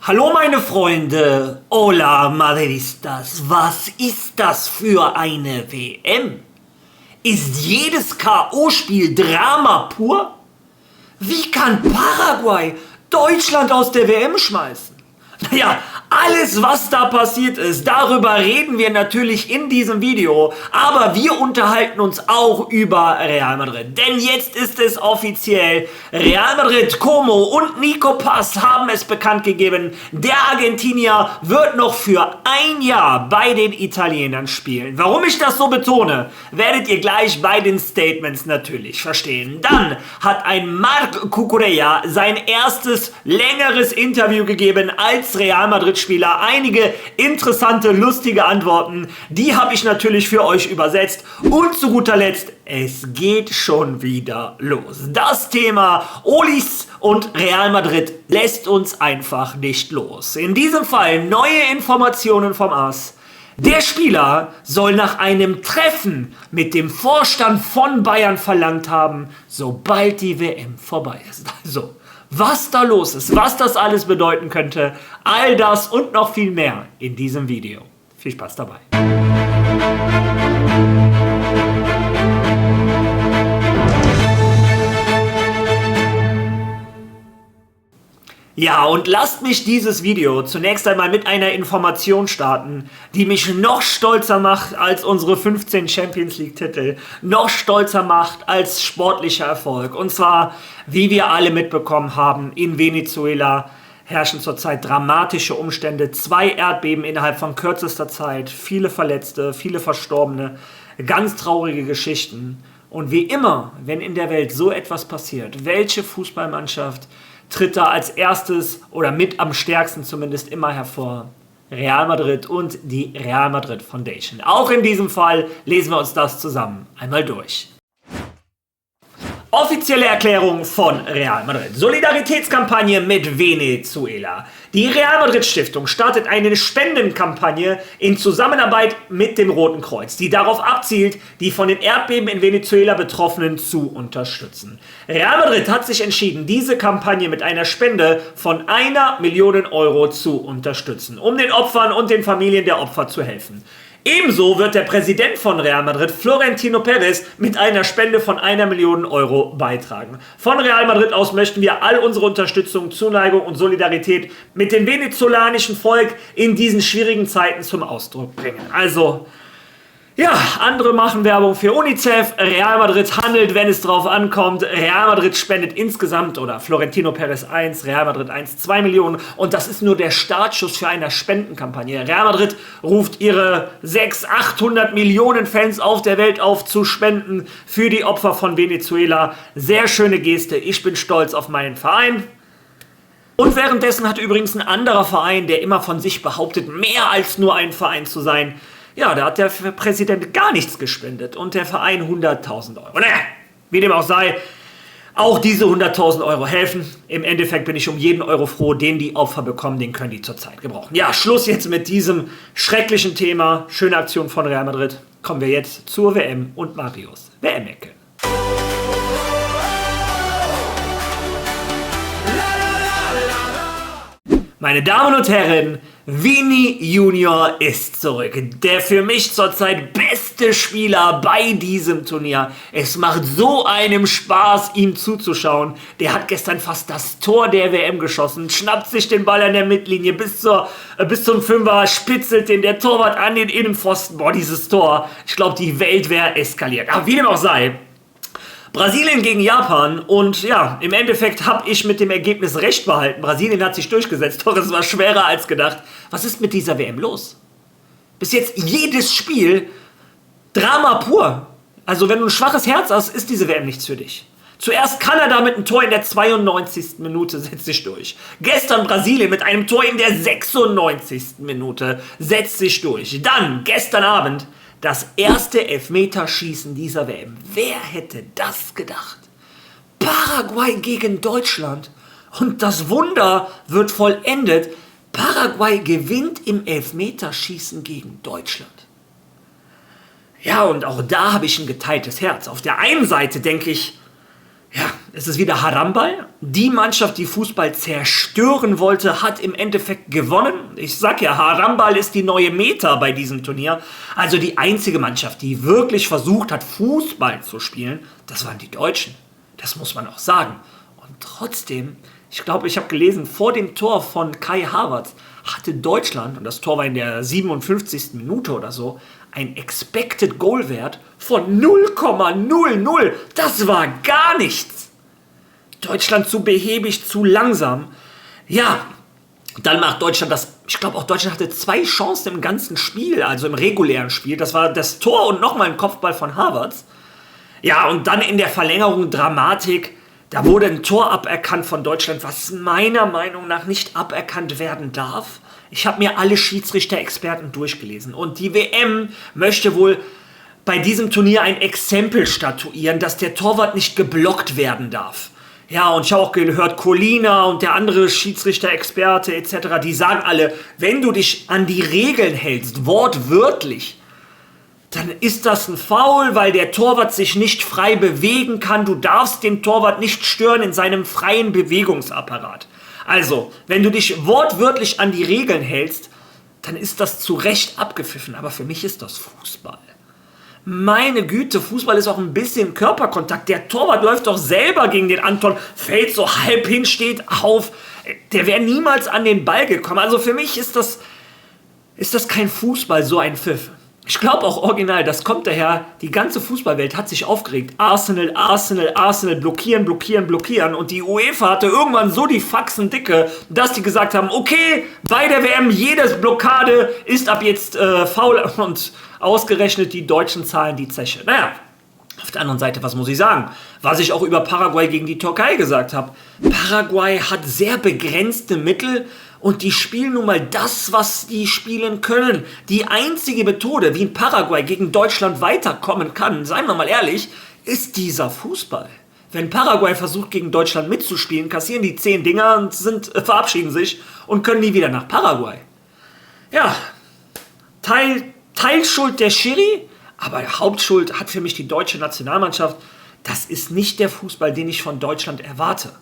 Hallo meine Freunde, hola Madridistas, was ist das für eine WM? Ist jedes K.O.-Spiel Drama pur? Wie kann Paraguay Deutschland aus der WM schmeißen? Naja, alles was da passiert ist, darüber reden wir natürlich in diesem Video, aber wir unterhalten uns auch über Real Madrid. Denn jetzt ist es offiziell, Real Madrid, Como und Nico Paz haben es bekannt gegeben, der Argentinier wird noch für ein Jahr bei den Italienern spielen. Warum ich das so betone, werdet ihr gleich bei den Statements natürlich verstehen. Dann hat ein Marc Cucurella sein erstes längeres Interview gegeben als Real Madrid-Spieler. Einige interessante, lustige Antworten, die habe ich natürlich für euch übersetzt. Und zu guter Letzt, es geht schon wieder los. Das Thema Olis und Real Madrid lässt uns einfach nicht los. In diesem Fall neue Informationen vom AS. Der Spieler soll nach einem Treffen mit dem Vorstand von Bayern verlangt haben, sobald die WM vorbei ist. Also, was da los ist, was das alles bedeuten könnte, all das und noch viel mehr in diesem Video. Viel Spaß dabei. Ja, und lasst mich dieses Video zunächst einmal mit einer Information starten, die mich noch stolzer macht als unsere 15 Champions League Titel, noch stolzer macht als sportlicher Erfolg. Und zwar, wie wir alle mitbekommen haben, in Venezuela herrschen zurzeit dramatische Umstände, 2 Erdbeben innerhalb von kürzester Zeit, viele Verletzte, viele Verstorbene, ganz traurige Geschichten. Und wie immer, wenn in der Welt so etwas passiert, welche Fußballmannschaft tritt da als erstes oder mit am stärksten zumindest immer hervor? Real Madrid und die Real Madrid Foundation. Auch in diesem Fall lesen wir uns das zusammen einmal durch. Offizielle Erklärung von Real Madrid. Solidaritätskampagne mit Venezuela. Die Real Madrid Stiftung startet eine Spendenkampagne in Zusammenarbeit mit dem Roten Kreuz, die darauf abzielt, die von den Erdbeben in Venezuela Betroffenen zu unterstützen. Real Madrid hat sich entschieden, diese Kampagne mit einer Spende von 1 Million Euro zu unterstützen, um den Opfern und den Familien der Opfer zu helfen. Ebenso wird der Präsident von Real Madrid, Florentino Pérez, mit einer Spende von 1 Million Euro beitragen. Von Real Madrid aus möchten wir all unsere Unterstützung, Zuneigung und Solidarität mit dem venezolanischen Volk in diesen schwierigen Zeiten zum Ausdruck bringen. Also, ja, andere machen Werbung für UNICEF, Real Madrid handelt, wenn es drauf ankommt. Real Madrid spendet insgesamt, oder Florentino Pérez 1, Real Madrid 1, 2 Millionen. Und das ist nur der Startschuss für eine Spendenkampagne. Real Madrid ruft ihre 600-800 Millionen Fans auf der Welt auf, zu spenden für die Opfer von Venezuela. Sehr schöne Geste, ich bin stolz auf meinen Verein. Und währenddessen hat übrigens ein anderer Verein, der immer von sich behauptet, mehr als nur ein Verein zu sein, ja, da hat der Präsident gar nichts gespendet und der Verein 100.000 Euro. Naja, wie dem auch sei, auch diese 100.000 Euro helfen. Im Endeffekt bin ich um jeden Euro froh, den die Opfer bekommen, den können die zurzeit gebrauchen. Ja, Schluss jetzt mit diesem schrecklichen Thema. Schöne Aktion von Real Madrid. Kommen wir jetzt zur WM und Marios WM-Ecke. Meine Damen und Herren, Vini Junior ist zurück. Der für mich zurzeit beste Spieler bei diesem Turnier. Es macht so einem Spaß, ihm zuzuschauen. Der hat gestern fast das Tor der WM geschossen, schnappt sich den Ball an der Mittellinie bis zum Fünfer, spitzelt den der Torwart an den Innenpfosten. Boah, dieses Tor. Ich glaube, die Welt wäre eskaliert. Aber wie dem auch sei, Brasilien gegen Japan und ja, im Endeffekt habe ich mit dem Ergebnis recht behalten. Brasilien hat sich durchgesetzt, doch es war schwerer als gedacht. Was ist mit dieser WM los? Bis jetzt jedes Spiel Drama pur. Also wenn du ein schwaches Herz hast, ist diese WM nichts für dich. Zuerst Kanada mit einem Tor in der 92. Minute setzt sich durch. Gestern Brasilien mit einem Tor in der 96. Minute setzt sich durch. Dann, gestern Abend, das erste Elfmeterschießen dieser WM. Wer hätte das gedacht? Paraguay gegen Deutschland. Und das Wunder wird vollendet. Paraguay gewinnt im Elfmeterschießen gegen Deutschland. Ja, und auch da habe ich ein geteiltes Herz. Auf der einen Seite denke ich, Ja, es ist wieder Harambal. Die Mannschaft, die Fußball zerstören wollte, hat im Endeffekt gewonnen. Ich sag ja, Harambal ist die neue Meta bei diesem Turnier. Also die einzige Mannschaft, die wirklich versucht hat, Fußball zu spielen, das waren die Deutschen. Das muss man auch sagen. Und trotzdem, ich glaube, ich habe gelesen, vor dem Tor von Kai Havertz hatte Deutschland, und das Tor war in der 57. Minute oder so, ein Expected Goal Wert von 0,00. Das war gar nichts. Deutschland zu behäbig, zu langsam. Ja, dann macht Deutschland das. Ich glaube auch Deutschland hatte 2 Chancen im ganzen Spiel, also im regulären Spiel. Das war das Tor und nochmal ein Kopfball von Havertz. Ja, und dann in der Verlängerung Dramatik. Da wurde ein Tor aberkannt von Deutschland, was meiner Meinung nach nicht aberkannt werden darf. Ich habe mir alle Schiedsrichter-Experten durchgelesen. Und die WM möchte wohl bei diesem Turnier ein Exempel statuieren, dass der Torwart nicht geblockt werden darf. Ja, und ich habe auch gehört, Colina und der andere Schiedsrichter-Experte etc., die sagen alle, wenn du dich an die Regeln hältst, wortwörtlich, dann ist das ein Foul, weil der Torwart sich nicht frei bewegen kann. Du darfst den Torwart nicht stören in seinem freien Bewegungsapparat. Also, wenn du dich wortwörtlich an die Regeln hältst, dann ist das zu Recht abgepfiffen. Aber für mich ist das Fußball. Meine Güte, Fußball ist auch ein bisschen Körperkontakt. Der Torwart läuft doch selber gegen den Anton, fällt so halb hin, steht auf. Der wäre niemals an den Ball gekommen. Also für mich ist das kein Fußball, so ein Pfiff. Ich glaube auch original, das kommt daher, die ganze Fußballwelt hat sich aufgeregt. Arsenal, blockieren. Und die UEFA hatte irgendwann so die Faxen dicke, dass die gesagt haben, okay, bei der WM, jede Blockade ist ab jetzt faul. Und ausgerechnet die Deutschen zahlen die Zeche. Naja, auf der anderen Seite, was muss ich sagen? Was ich auch über Paraguay gegen die Türkei gesagt habe. Paraguay hat sehr begrenzte Mittel. Und die spielen nun mal das, was die spielen können. Die einzige Methode, wie in Paraguay gegen Deutschland weiterkommen kann, seien wir mal ehrlich, ist dieser Fußball. Wenn Paraguay versucht, gegen Deutschland mitzuspielen, kassieren die 10 Dinger und verabschieden sich und können nie wieder nach Paraguay. Ja, Teilschuld der Schiri, aber Hauptschuld hat für mich die deutsche Nationalmannschaft. Das ist nicht der Fußball, den ich von Deutschland erwarte.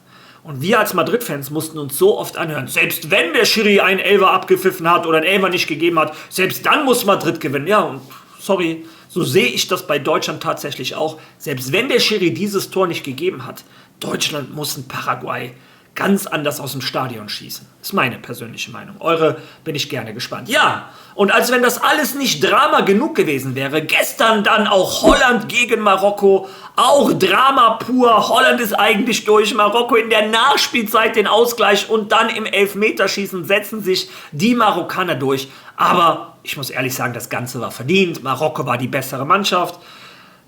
Und wir als Madrid-Fans mussten uns so oft anhören, selbst wenn der Schiri einen Elfer abgepfiffen hat oder einen Elfer nicht gegeben hat, selbst dann muss Madrid gewinnen. Ja, und sorry, so sehe ich das bei Deutschland tatsächlich auch. Selbst wenn der Schiri dieses Tor nicht gegeben hat, Deutschland muss in Paraguay ganz anders aus dem Stadion schießen. Das ist meine persönliche Meinung. Eure bin ich gerne gespannt. Ja, und als wenn das alles nicht Drama genug gewesen wäre, gestern dann auch Holland gegen Marokko, auch Drama pur. Holland ist eigentlich durch, Marokko in der Nachspielzeit den Ausgleich und dann im Elfmeterschießen setzen sich die Marokkaner durch. Aber ich muss ehrlich sagen, das Ganze war verdient. Marokko war die bessere Mannschaft.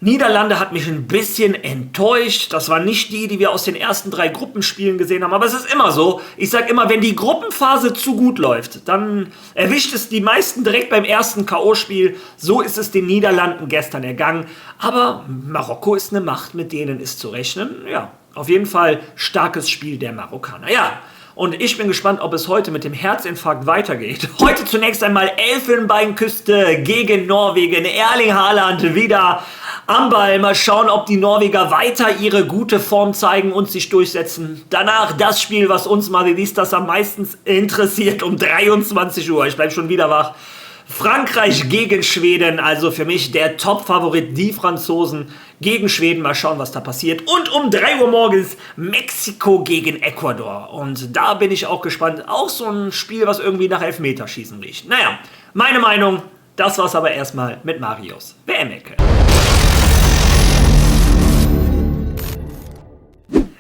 Niederlande hat mich ein bisschen enttäuscht. Das war nicht die wir aus den ersten 3 Gruppenspielen gesehen haben. Aber es ist immer so. Ich sage immer, wenn die Gruppenphase zu gut läuft, dann erwischt es die meisten direkt beim ersten K.O.-Spiel. So ist es den Niederlanden gestern ergangen. Aber Marokko ist eine Macht, mit denen ist zu rechnen. Ja, auf jeden Fall starkes Spiel der Marokkaner. Ja, und ich bin gespannt, ob es heute mit dem Herzinfarkt weitergeht. Heute zunächst einmal Elfenbeinküste gegen Norwegen. Erling Haaland wieder am Ball. Mal schauen, ob die Norweger weiter ihre gute Form zeigen und sich durchsetzen. Danach das Spiel, was uns Madridistas am meisten interessiert, um 23 Uhr. Ich bleibe schon wieder wach. Frankreich gegen Schweden, also für mich der Top-Favorit, die Franzosen gegen Schweden. Mal schauen, was da passiert. Und um 3 Uhr morgens Mexiko gegen Ecuador. Und da bin ich auch gespannt. Auch so ein Spiel, was irgendwie nach Elfmeterschießen riecht. Naja, meine Meinung, das war's aber erstmal mit Marios WM-Ecke.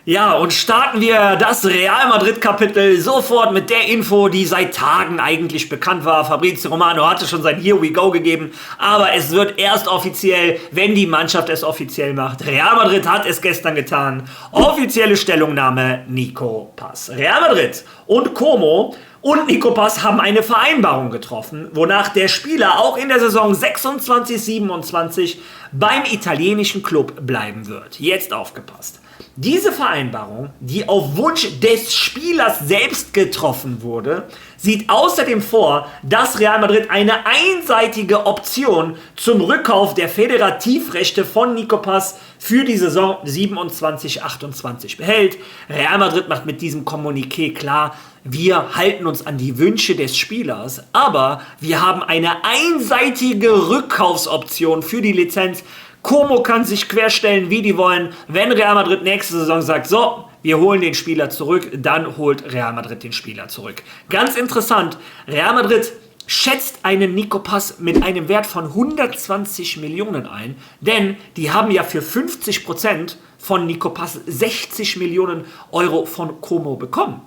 Ja, und starten wir das Real Madrid-Kapitel sofort mit der Info, die seit Tagen eigentlich bekannt war. Fabrizio Romano hatte schon sein Here We Go gegeben, aber es wird erst offiziell, wenn die Mannschaft es offiziell macht. Real Madrid hat es gestern getan. Offizielle Stellungnahme Nico Paz. Real Madrid und Como und Nico Paz haben eine Vereinbarung getroffen, wonach der Spieler auch in der Saison 26/27 beim italienischen Club bleiben wird. Jetzt aufgepasst. Diese Vereinbarung, die auf Wunsch des Spielers selbst getroffen wurde, sieht außerdem vor, dass Real Madrid eine einseitige Option zum Rückkauf der Federativrechte von Nikopaz für die Saison 27/28 behält. Real Madrid macht mit diesem Kommuniqué klar, wir halten uns an die Wünsche des Spielers, aber wir haben eine einseitige Rückkaufsoption für die Lizenz. Como kann sich querstellen, wie die wollen. Wenn Real Madrid nächste Saison sagt, so, wir holen den Spieler zurück, dann holt Real Madrid den Spieler zurück. Ganz interessant, Real Madrid schätzt einen Nikopaz mit einem Wert von 120 Millionen ein, denn die haben ja für 50% von Nikopaz 60 Millionen Euro von Como bekommen.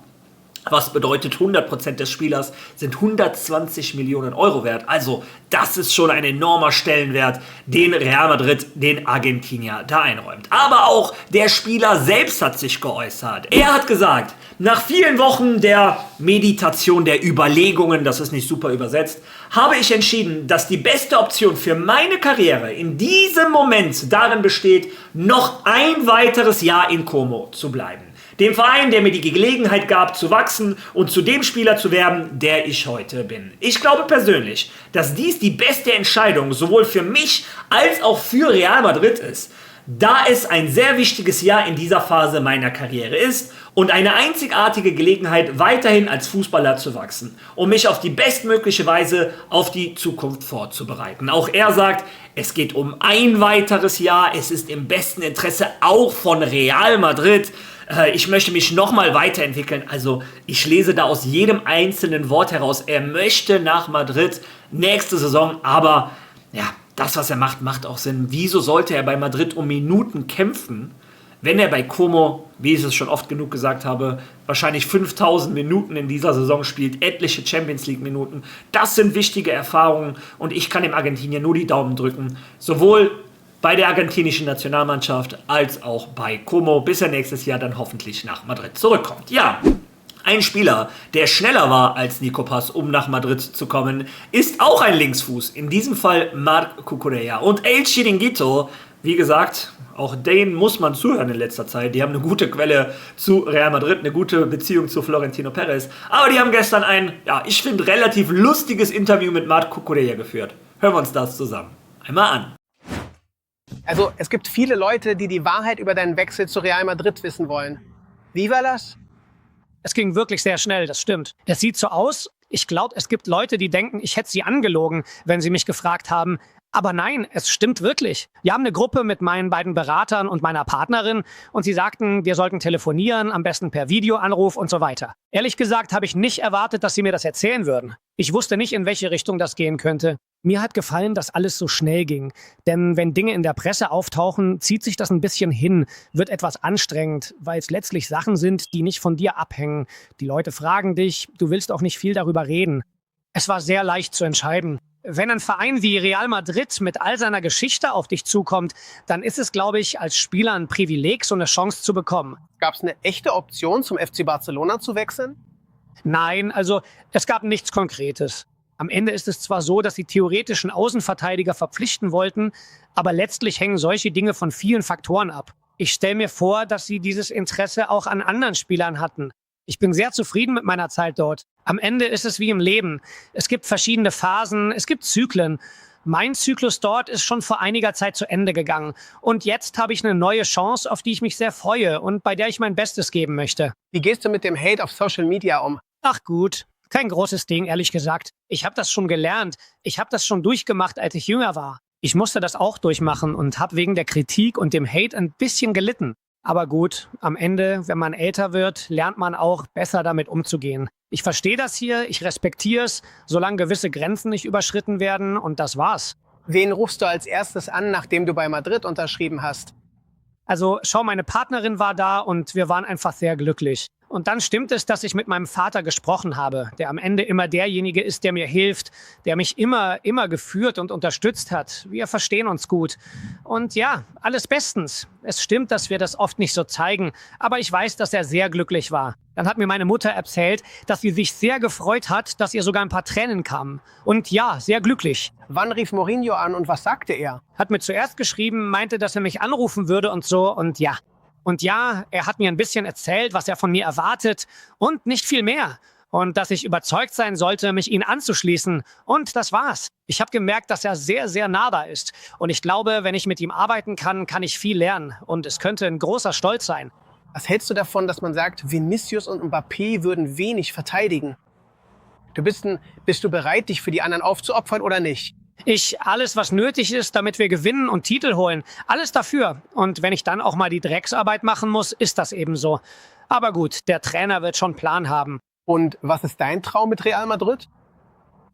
Was bedeutet, 100% des Spielers sind 120 Millionen Euro wert. Also das ist schon ein enormer Stellenwert, den Real Madrid den Argentinier da einräumt. Aber auch der Spieler selbst hat sich geäußert. Er hat gesagt, nach vielen Wochen der Meditation, der Überlegungen, das ist nicht super übersetzt, habe ich entschieden, dass die beste Option für meine Karriere in diesem Moment darin besteht, noch ein weiteres Jahr in Como zu bleiben. Dem Verein, der mir die Gelegenheit gab, zu wachsen und zu dem Spieler zu werden, der ich heute bin. Ich glaube persönlich, dass dies die beste Entscheidung sowohl für mich als auch für Real Madrid ist, da es ein sehr wichtiges Jahr in dieser Phase meiner Karriere ist und eine einzigartige Gelegenheit, weiterhin als Fußballer zu wachsen, um mich auf die bestmögliche Weise auf die Zukunft vorzubereiten. Auch er sagt, es geht um ein weiteres Jahr, es ist im besten Interesse auch von Real Madrid. Ich möchte mich nochmal weiterentwickeln. Also ich lese da aus jedem einzelnen Wort heraus, er möchte nach Madrid nächste Saison, aber ja, das, was er macht, macht auch Sinn. Wieso sollte er bei Madrid um Minuten kämpfen, wenn er bei Como, wie ich es schon oft genug gesagt habe, wahrscheinlich 5000 Minuten in dieser Saison spielt, etliche Champions League Minuten. Das sind wichtige Erfahrungen und ich kann dem Argentinier nur die Daumen drücken. Sowohl bei der argentinischen Nationalmannschaft als auch bei Como, bis er nächstes Jahr dann hoffentlich nach Madrid zurückkommt. Ja, ein Spieler, der schneller war als Nikopaz, um nach Madrid zu kommen, ist auch ein Linksfuß. In diesem Fall Marc Cucurella. Und El Chiringuito, wie gesagt, auch denen muss man zuhören in letzter Zeit. Die haben eine gute Quelle zu Real Madrid, eine gute Beziehung zu Florentino Perez. Aber die haben gestern ein, ja, ich finde, relativ lustiges Interview mit Marc Cucurella geführt. Hören wir uns das zusammen einmal an. Also es gibt viele Leute, die die Wahrheit über deinen Wechsel zu Real Madrid wissen wollen. Wie war das? Es ging wirklich sehr schnell, das stimmt. Es sieht so aus, ich glaube, es gibt Leute, die denken, ich hätte sie angelogen, wenn sie mich gefragt haben. Aber nein, es stimmt wirklich. Wir haben eine Gruppe mit meinen beiden Beratern und meiner Partnerin und sie sagten, wir sollten telefonieren, am besten per Videoanruf und so weiter. Ehrlich gesagt habe ich nicht erwartet, dass sie mir das erzählen würden. Ich wusste nicht, in welche Richtung das gehen könnte. Mir hat gefallen, dass alles so schnell ging. Denn wenn Dinge in der Presse auftauchen, zieht sich das ein bisschen hin, wird etwas anstrengend, weil es letztlich Sachen sind, die nicht von dir abhängen. Die Leute fragen dich, du willst auch nicht viel darüber reden. Es war sehr leicht zu entscheiden. Wenn ein Verein wie Real Madrid mit all seiner Geschichte auf dich zukommt, dann ist es, glaube ich, als Spieler ein Privileg, so eine Chance zu bekommen. Gab es eine echte Option, zum FC Barcelona zu wechseln? Nein, also es gab nichts Konkretes. Am Ende ist es zwar so, dass sie theoretischen Außenverteidiger verpflichten wollten, aber letztlich hängen solche Dinge von vielen Faktoren ab. Ich stelle mir vor, dass sie dieses Interesse auch an anderen Spielern hatten. Ich bin sehr zufrieden mit meiner Zeit dort. Am Ende ist es wie im Leben. Es gibt verschiedene Phasen, es gibt Zyklen. Mein Zyklus dort ist schon vor einiger Zeit zu Ende gegangen. Und jetzt habe ich eine neue Chance, auf die ich mich sehr freue und bei der ich mein Bestes geben möchte. Wie gehst du mit dem Hate auf Social Media um? Ach gut, kein großes Ding, ehrlich gesagt. Ich habe das schon gelernt. Ich habe das schon durchgemacht, als ich jünger war. Ich musste das auch durchmachen und habe wegen der Kritik und dem Hate ein bisschen gelitten. Aber gut, am Ende, wenn man älter wird, lernt man auch, besser damit umzugehen. Ich verstehe das hier, ich respektiere es, solange gewisse Grenzen nicht überschritten werden und das war's. Wen rufst du als erstes an, nachdem du bei Madrid unterschrieben hast? Also schau, meine Partnerin war da und wir waren einfach sehr glücklich. Und dann stimmt es, dass ich mit meinem Vater gesprochen habe, der am Ende immer derjenige ist, der mir hilft, der mich immer geführt und unterstützt hat. Wir verstehen uns gut. Und ja, alles bestens. Es stimmt, dass wir das oft nicht so zeigen, aber ich weiß, dass er sehr glücklich war. Dann hat mir meine Mutter erzählt, dass sie sich sehr gefreut hat, dass ihr sogar ein paar Tränen kamen. Und ja, sehr glücklich. Wann rief Mourinho an und was sagte er? Hat mir zuerst geschrieben, meinte, dass er mich anrufen würde und so und ja. Und ja, er hat mir ein bisschen erzählt, was er von mir erwartet und nicht viel mehr. Und dass ich überzeugt sein sollte, mich ihm anzuschließen. Und das war's. Ich habe gemerkt, dass er sehr, sehr nah da ist. Und ich glaube, wenn ich mit ihm arbeiten kann, kann ich viel lernen. Und es könnte ein großer Stolz sein. Was hältst du davon, dass man sagt, Vinicius und Mbappé würden wenig verteidigen? Bist du bereit, dich für die anderen aufzuopfern oder nicht? Alles, was nötig ist, damit wir gewinnen und Titel holen. Alles dafür. Und wenn ich dann auch mal die Drecksarbeit machen muss, ist das eben so. Aber gut, der Trainer wird schon einen Plan haben. Und was ist dein Traum mit Real Madrid?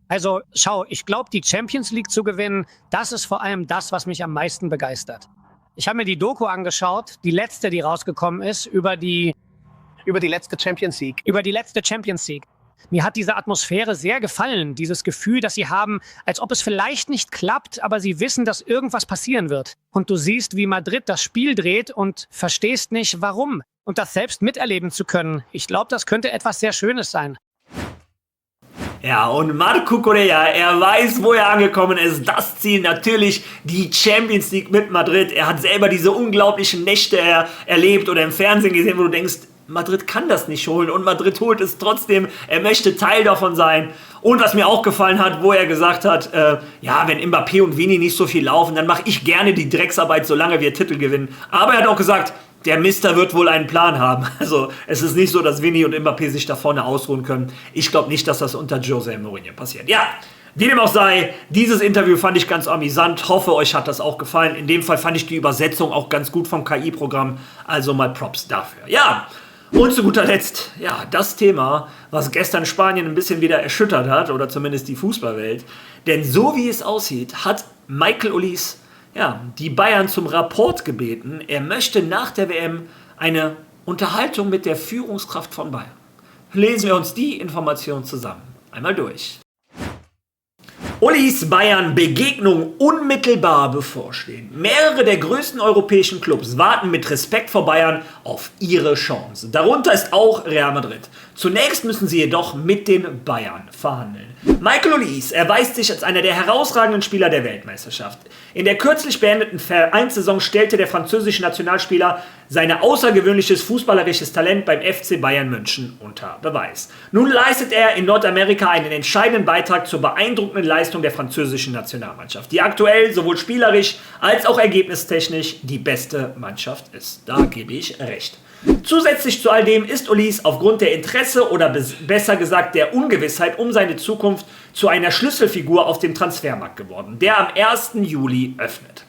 Also, schau, ich glaube, die Champions League zu gewinnen, das ist vor allem das, was mich am meisten begeistert. Ich habe mir die Doku angeschaut, die letzte, die rausgekommen ist, über die letzte Champions League. Über die letzte Champions League. Mir hat diese Atmosphäre sehr gefallen, dieses Gefühl, das sie haben, als ob es vielleicht nicht klappt, aber sie wissen, dass irgendwas passieren wird. Und du siehst, wie Madrid das Spiel dreht und verstehst nicht, warum. Und das selbst miterleben zu können, ich glaube, das könnte etwas sehr Schönes sein. Ja, und Marco Correa, er weiß, wo er angekommen ist. Das Ziel natürlich die Champions League mit Madrid. Er hat selber diese unglaublichen Nächte erlebt oder im Fernsehen gesehen, wo du denkst, Madrid kann das nicht holen und Madrid holt es trotzdem. Er möchte Teil davon sein. Und was mir auch gefallen hat, wo er gesagt hat, ja, wenn Mbappé und Vini nicht so viel laufen, dann mache ich gerne die Drecksarbeit, solange wir Titel gewinnen. Aber er hat auch gesagt, der Mister wird wohl einen Plan haben. Also es ist nicht so, dass Vini und Mbappé sich da vorne ausruhen können. Ich glaube nicht, dass das unter José Mourinho passiert. Ja, wie dem auch sei, dieses Interview fand ich ganz amüsant. Hoffe, euch hat das auch gefallen. In dem Fall fand ich die Übersetzung auch ganz gut vom KI-Programm. Also mal Props dafür. Ja, und zu guter Letzt, ja, das Thema, was gestern Spanien ein bisschen wieder erschüttert hat, oder zumindest die Fußballwelt. Denn so wie es aussieht, hat Michael Olise die Bayern zum Rapport gebeten. Er möchte nach der WM eine Unterhaltung mit der Führungskraft von Bayern. Lesen wir uns die Information zusammen einmal durch. Ulis Bayern Begegnung unmittelbar bevorstehen. Mehrere der größten europäischen Clubs warten mit Respekt vor Bayern auf ihre Chance. Darunter ist auch Real Madrid. Zunächst müssen sie jedoch mit den Bayern verhandeln. Michael Olise erweist sich als einer der herausragenden Spieler der Weltmeisterschaft. In der kürzlich beendeten Vereinssaison stellte der französische Nationalspieler sein außergewöhnliches fußballerisches Talent beim FC Bayern München unter Beweis. Nun leistet er in Nordamerika einen entscheidenden Beitrag zur beeindruckenden Leistung der französischen Nationalmannschaft, die aktuell sowohl spielerisch als auch ergebnistechnisch die beste Mannschaft ist. Da gebe ich recht. Zusätzlich zu all dem ist Olise aufgrund der Interesse oder besser gesagt der Ungewissheit um seine Zukunft zu einer Schlüsselfigur auf dem Transfermarkt geworden, der am 1. Juli öffnet.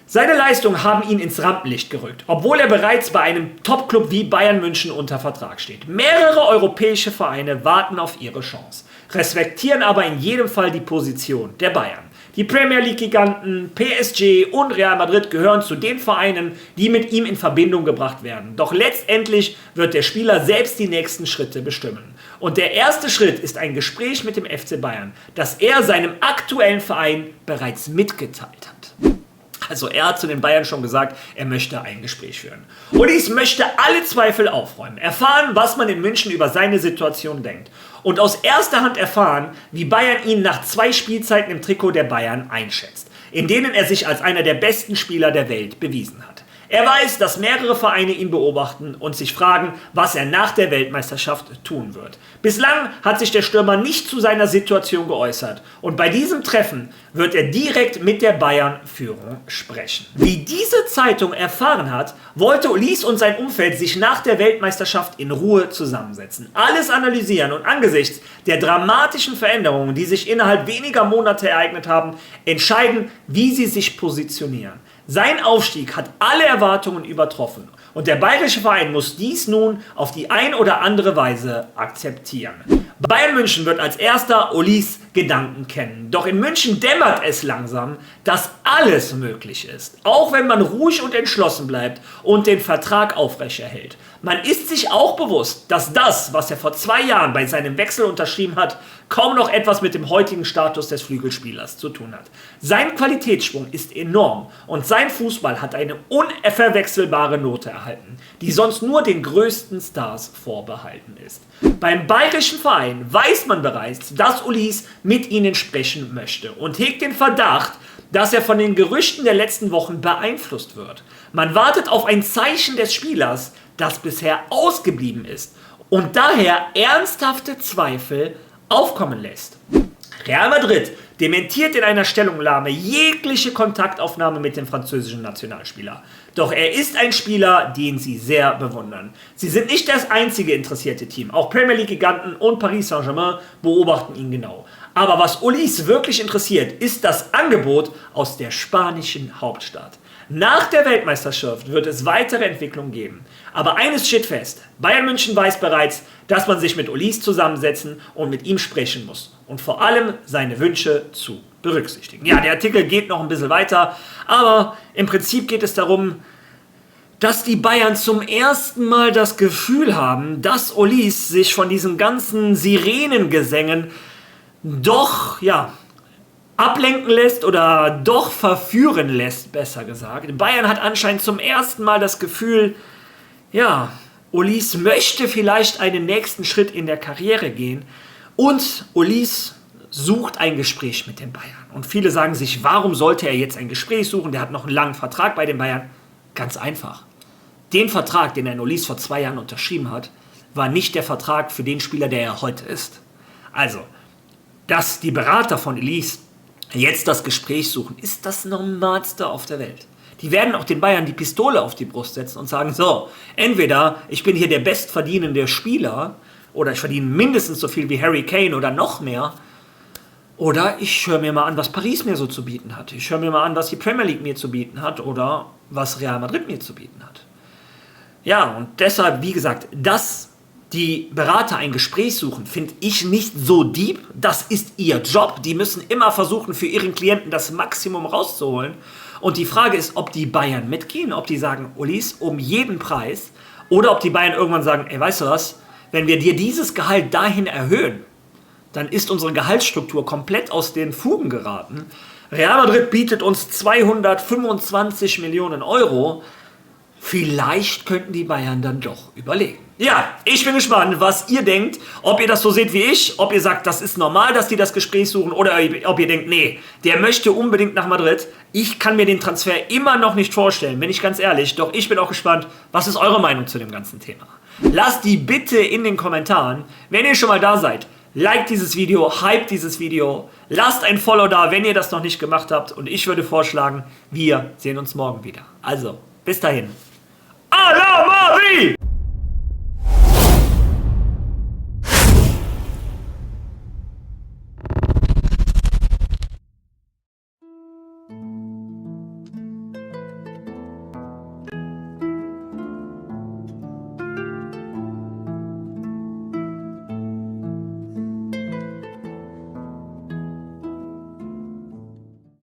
Seine Leistungen haben ihn ins Rampenlicht gerückt, obwohl er bereits bei einem Topclub wie Bayern München unter Vertrag steht. Mehrere europäische Vereine warten auf ihre Chance, respektieren aber in jedem Fall die Position der Bayern. Die Premier League-Giganten PSG und Real Madrid gehören zu den Vereinen, die mit ihm in Verbindung gebracht werden. Doch letztendlich wird der Spieler selbst die nächsten Schritte bestimmen. Und der erste Schritt ist ein Gespräch mit dem FC Bayern, das er seinem aktuellen Verein bereits mitgeteilt hat. Also er hat zu den Bayern schon gesagt, er möchte ein Gespräch führen. Olise möchte alle Zweifel aufräumen, erfahren, was man in München über seine Situation denkt. Und aus erster Hand erfahren, wie Bayern ihn nach 2 Spielzeiten im Trikot der Bayern einschätzt, in denen er sich als einer der besten Spieler der Welt bewiesen hat. Er weiß, dass mehrere Vereine ihn beobachten und sich fragen, was er nach der Weltmeisterschaft tun wird. Bislang hat sich der Stürmer nicht zu seiner Situation geäußert und bei diesem Treffen wird er direkt mit der Bayern-Führung sprechen. Wie diese Zeitung erfahren hat, wollte Olise und sein Umfeld sich nach der Weltmeisterschaft in Ruhe zusammensetzen, alles analysieren und angesichts der dramatischen Veränderungen, die sich innerhalb weniger Monate ereignet haben, entscheiden, wie sie sich positionieren. Sein Aufstieg hat alle Erwartungen übertroffen und der bayerische Verein muss dies nun auf die ein oder andere Weise akzeptieren. Bayern München wird als erster Olise Gedanken kennen. Doch in München dämmert es langsam, dass alles möglich ist, auch wenn man ruhig und entschlossen bleibt und den Vertrag aufrechterhält. Man ist sich auch bewusst, dass das, was er vor 2 Jahren bei seinem Wechsel unterschrieben hat, kaum noch etwas mit dem heutigen Status des Flügelspielers zu tun hat. Sein Qualitätssprung ist enorm und sein Fußball hat eine unverwechselbare Note erhalten, die sonst nur den größten Stars vorbehalten ist. Beim bayerischen Verein weiß man bereits, dass Ulis mit ihnen sprechen möchte und hegt den Verdacht, dass er von den Gerüchten der letzten Wochen beeinflusst wird. Man wartet auf ein Zeichen des Spielers, das bisher ausgeblieben ist und daher ernsthafte Zweifel aufkommen lässt. Real Madrid dementiert in einer Stellungnahme jegliche Kontaktaufnahme mit dem französischen Nationalspieler. Doch er ist ein Spieler, den sie sehr bewundern. Sie sind nicht das einzige interessierte Team. Auch Premier League-Giganten und Paris Saint-Germain beobachten ihn genau. Aber was Ulis wirklich interessiert, ist das Angebot aus der spanischen Hauptstadt. Nach der Weltmeisterschaft wird es weitere Entwicklungen geben. Aber eines steht fest, Bayern München weiß bereits, dass man sich mit Ulis zusammensetzen und mit ihm sprechen muss. Und vor allem seine Wünsche zu berücksichtigen. Ja, der Artikel geht noch ein bisschen weiter, aber im Prinzip geht es darum, dass die Bayern zum ersten Mal das Gefühl haben, dass Ulis sich von diesen ganzen Sirenengesängen doch, ablenken lässt oder doch verführen lässt, besser gesagt. Bayern hat anscheinend zum ersten Mal das Gefühl, Ulis möchte vielleicht einen nächsten Schritt in der Karriere gehen und Ulis sucht ein Gespräch mit den Bayern. Und viele sagen sich, warum sollte er jetzt ein Gespräch suchen? Der hat noch einen langen Vertrag bei den Bayern. Ganz einfach. Den Vertrag, den er in Ulis vor 2 Jahren unterschrieben hat, war nicht der Vertrag für den Spieler, der er heute ist. Also, dass die Berater von Ulis jetzt das Gespräch suchen, ist das Normalste auf der Welt. Die werden auch den Bayern die Pistole auf die Brust setzen und sagen, so, entweder ich bin hier der bestverdienende Spieler oder ich verdiene mindestens so viel wie Harry Kane oder noch mehr, oder ich höre mir mal an, was Paris mir so zu bieten hat. Ich höre mir mal an, was die Premier League mir zu bieten hat oder was Real Madrid mir zu bieten hat. Ja, und deshalb, wie gesagt, dass die Berater ein Gespräch suchen, finde ich nicht so deep. Das ist ihr Job. Die müssen immer versuchen, für ihren Klienten das Maximum rauszuholen. Und die Frage ist, ob die Bayern mitgehen, ob die sagen, Ulis, um jeden Preis, oder ob die Bayern irgendwann sagen, ey, weißt du was, wenn wir dir dieses Gehalt dahin erhöhen, dann ist unsere Gehaltsstruktur komplett aus den Fugen geraten. Real Madrid bietet uns 225 Millionen Euro. Vielleicht könnten die Bayern dann doch überlegen. Ja, ich bin gespannt, was ihr denkt. Ob ihr das so seht wie ich, ob ihr sagt, das ist normal, dass die das Gespräch suchen, oder ob ihr denkt, nee, der möchte unbedingt nach Madrid. Ich kann mir den Transfer immer noch nicht vorstellen, bin ich ganz ehrlich. Doch ich bin auch gespannt, was ist eure Meinung zu dem ganzen Thema? Lasst die bitte in den Kommentaren. Wenn ihr schon mal da seid, liked dieses Video, hype dieses Video, lasst ein Follow da, wenn ihr das noch nicht gemacht habt. Und ich würde vorschlagen, wir sehen uns morgen wieder. Also, bis dahin.